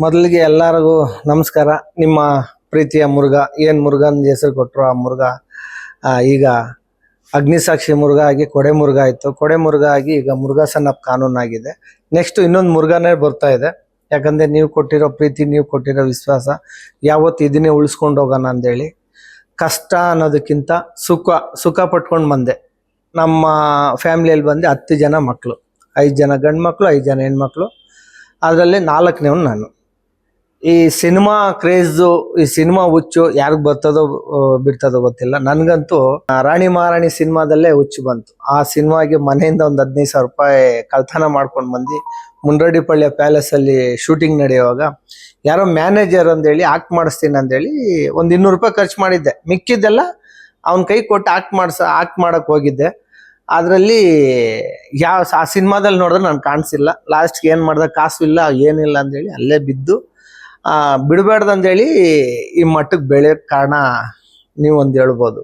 ಮೊದಲಿಗೆ ಎಲ್ಲರಿಗೂ ನಮಸ್ಕಾರ. ನಿಮ್ಮ ಪ್ರೀತಿಯ ಮುರುಘಾ, ಏನು ಮುರುಘನ್ ಹೆಸರು ಕೊಟ್ಟರು ಆ ಮುರುಘಾ ಈಗ ಅಗ್ನಿಸಾಕ್ಷಿ ಮುರುಘಾ ಆಗಿ ಕೊಡೆ ಮುರುಘಾ ಆಯಿತು. ಕೊಡೆ ಮುರುಘಾ ಆಗಿ ಈಗ ಮುರುಘಾ ಸನ್ ಆಫ್ ಕಾನೂನ್ ಆಗಿದೆ. ನೆಕ್ಸ್ಟ್ ಇನ್ನೊಂದು ಮುರುಘಾನೇ ಬರ್ತಾ ಇದೆ. ಯಾಕಂದರೆ ನೀವು ಕೊಟ್ಟಿರೋ ಪ್ರೀತಿ, ನೀವು ಕೊಟ್ಟಿರೋ ವಿಶ್ವಾಸ ಯಾವತ್ತು ಇದನ್ನೇ ಉಳಿಸ್ಕೊಂಡು ಹೋಗೋಣ ಅಂದೇಳಿ. ಕಷ್ಟ ಅನ್ನೋದಕ್ಕಿಂತ ಸುಖ ಪಟ್ಕೊಂಡು ಬಂದೆ. ನಮ್ಮ ಫ್ಯಾಮಿಲಿಯಲ್ಲಿ ಬಂದು 10 ಜನ ಮಕ್ಕಳು, 5 ಜನ ಗಂಡು ಮಕ್ಕಳು, 5 ಜನ ಹೆಣ್ಮಕ್ಳು. ಅದರಲ್ಲಿ 4ನೇವನು ನಾನು. ಈ ಸಿನಿಮಾ ಕ್ರೇಜು, ಈ ಸಿನಿಮಾ ಹುಚ್ಚು ಯಾರಿಗೆ ಬರ್ತದೋ ಬಿಡ್ತದೋ ಗೊತ್ತಿಲ್ಲ. ನನಗಂತೂ ರಾಣಿ ಮಹಾರಾಣಿ ಸಿನಿಮಾದಲ್ಲೇ ಹುಚ್ಚು ಬಂತು. ಆ ಸಿನಿಮಾಗೆ ಮನೆಯಿಂದ ಒಂದು 15,000 ರೂಪಾಯಿ ಕಳ್ತನ ಮಾಡ್ಕೊಂಡು ಬಂದು ಮುಂಡ್ರಡಿಪಳ್ಳಿಯ ಪ್ಯಾಲೇಸಲ್ಲಿ ಶೂಟಿಂಗ್ ನಡೆಯುವಾಗ ಯಾರೋ ಮ್ಯಾನೇಜರ್ ಅಂದೇಳಿ ಆಕ್ಟ್ ಮಾಡಿಸ್ತೀನಿ ಅಂದೇಳಿ ಒಂದು 200 ರೂಪಾಯಿ ಖರ್ಚು ಮಾಡಿದ್ದೆ. ಮಿಕ್ಕಿದ್ದೆಲ್ಲ ಅವನ ಕೈ ಕೊಟ್ಟು ಆಕ್ಟ್ ಮಾಡಕ್ಕೆ ಹೋಗಿದ್ದೆ. ಅದರಲ್ಲಿ ಆ ಸಿನಿಮಾದಲ್ಲಿ ನೋಡಿದ್ರೆ ನಾನು ಕಾಣಿಸಿಲ್ಲ. ಲಾಸ್ಟ್ಗೆ ಏನು ಮಾಡ್ದೆ, ಕಾಸು ಇಲ್ಲ ಏನಿಲ್ಲ ಅಂದೇಳಿ ಅಲ್ಲೇ ಬಿದ್ದು ಬಿಡಬಾರ್ದು ಅಂದೇಳಿ ಈ ಮಟ್ಟಕ್ಕೆ ಬೆಳೆಯೋಕ್ಕೆ ಕಾರಣ ನೀವು ಒಂದು ಹೇಳ್ಬೋದು.